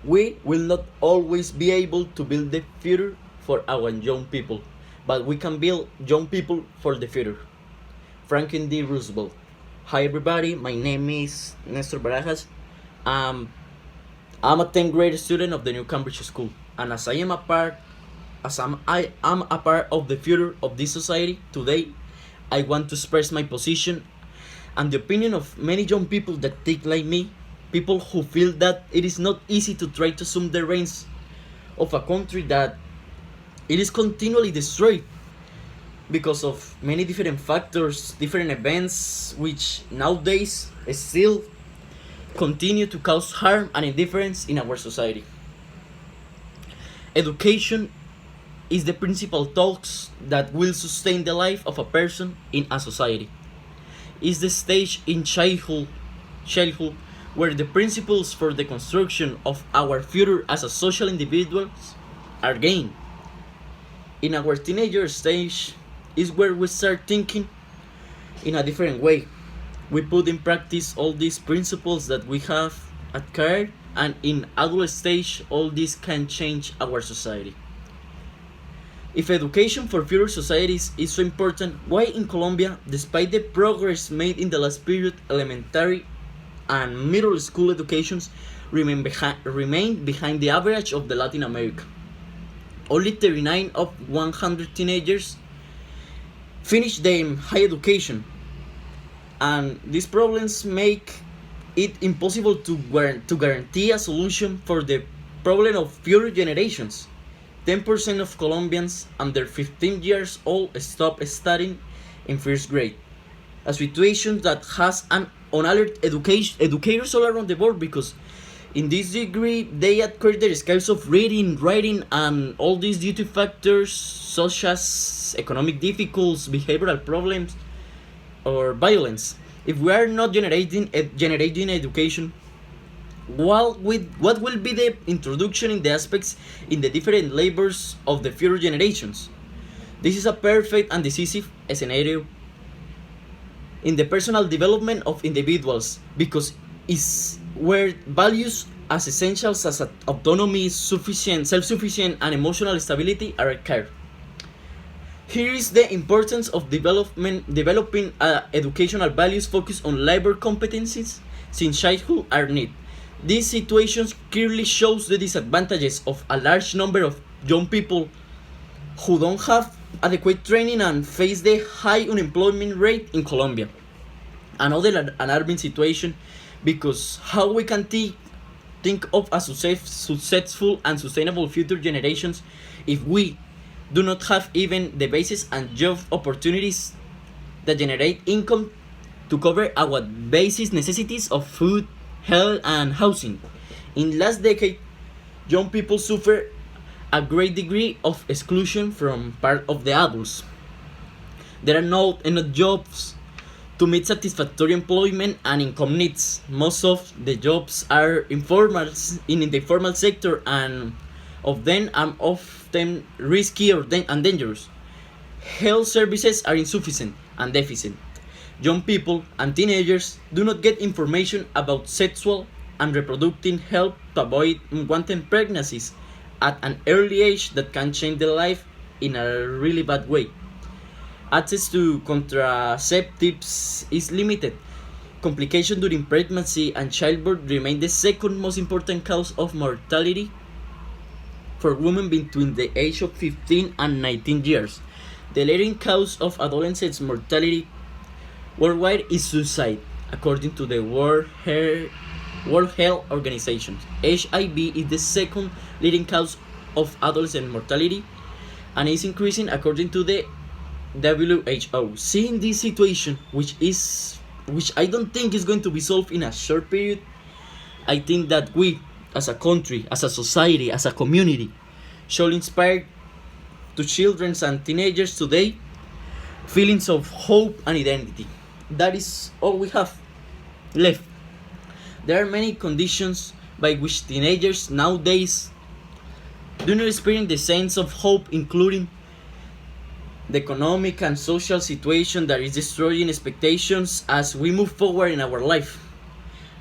We will not always be able to build the future for our young people, but we can build young people for the future. Franklin D. Roosevelt. Hi everybody, my name is Nestor Barajas. Um, I'm a 10th grade student of the New Cambridge School, and I am a part of the future of this society today, I want to express my position and the opinion of many young people that think like me, people who feel that it is not easy to try to assume the reins of a country that it is continually destroyed because of many different factors, different events, which nowadays still continue to cause harm and indifference in our society. Education is the principal tools that will sustain the life of a person in a society. Is the stage in childhood where the principles for the construction of our future as a social individuals are gained. In our teenager stage is where we start thinking in a different way. We put in practice all these principles that we have at care, and in adult stage all this can change our society. If education for future societies is so important, why in Colombia, despite the progress made in the last period, elementary and middle school educations remain behind the average of the Latin America? Only 39 of 100 teenagers finish their high education, and these problems make it impossible to guarantee a solution for the problem of future generations. 10% of Colombians under 15 years old stop studying in first grade, a situation that has an on alert educators all around the world, because in this degree they acquire the skills of reading, writing, and all these due to factors such as economic difficulties, behavioral problems, or violence. If we are not generating education, what will be the introduction in the aspects in the different labors of the future generations? This is a perfect and decisive scenario in the personal development of individuals, because it's where values as essentials as autonomy, self-sufficient, and emotional stability are cared. Here is the importance of developing educational values focused on labor competencies since childhood are needed. These situations clearly shows the disadvantages of a large number of young people who don't have adequate training and face the high unemployment rate in Colombia. Another alarming situation, because how we can think of a successful and sustainable future generations if we do not have even the basis and job opportunities that generate income to cover our basic necessities of food, health, and housing. In last decade, young people suffer a great degree of exclusion from part of the adults. There are not enough jobs to meet satisfactory employment and income needs. Most of the jobs are informal in the formal sector, and of them are often risky and dangerous. Health services are insufficient and deficient. Young people and teenagers do not get information about sexual and reproductive health to avoid unwanted pregnancies at an early age that can change their life in a really bad way. Access to contraceptives is limited. Complications during pregnancy and childbirth remain the second most important cause of mortality for women between the age of 15 and 19 years. The leading cause of adolescent mortality worldwide is suicide, according to the World Health Organization. HIV is the second leading cause of adolescent mortality and is increasing according to the WHO. Seeing this situation, which I don't think is going to be solved in a short period, I think that we, as a country, as a society, as a community, should inspire to children and teenagers today feelings of hope and identity. That is all we have left. There are many conditions by which teenagers nowadays do not experience the sense of hope, including the economic and social situation that is destroying expectations as we move forward in our life.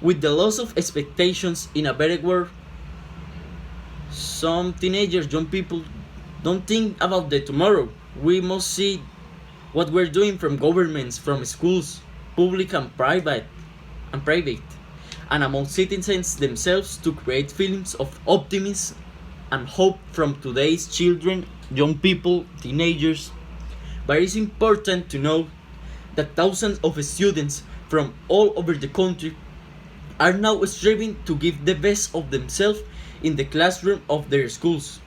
With the loss of expectations in a better world, Some teenagers, young people, don't think about the tomorrow. We must see what we're doing from governments, from schools, public and private, and among citizens themselves to create feelings of optimism and hope from today's children, young people, teenagers. But it's important to know that thousands of students from all over the country are now striving to give the best of themselves in the classroom of their schools.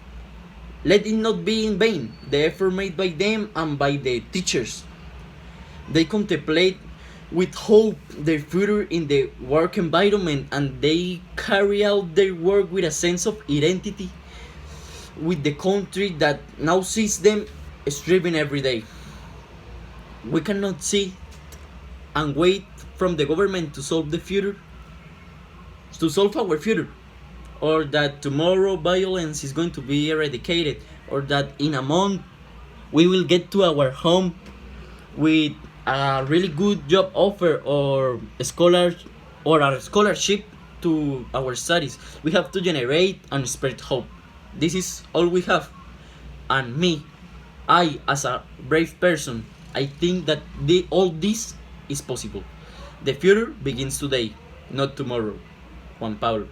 Let it not be in vain the effort made by them and by the teachers. They contemplate with hope their future in the work environment, and they carry out their work with a sense of identity with the country that now sees them striving every day. We cannot see and wait from the government to solve our future, or that tomorrow violence is going to be eradicated, or that in a month we will get to our home with a really good job offer or a scholarship to our studies. We have to generate and spread hope. This is all we have. And me, I as a brave person, I think that all this is possible. The future begins today, not tomorrow. Juan Pablo.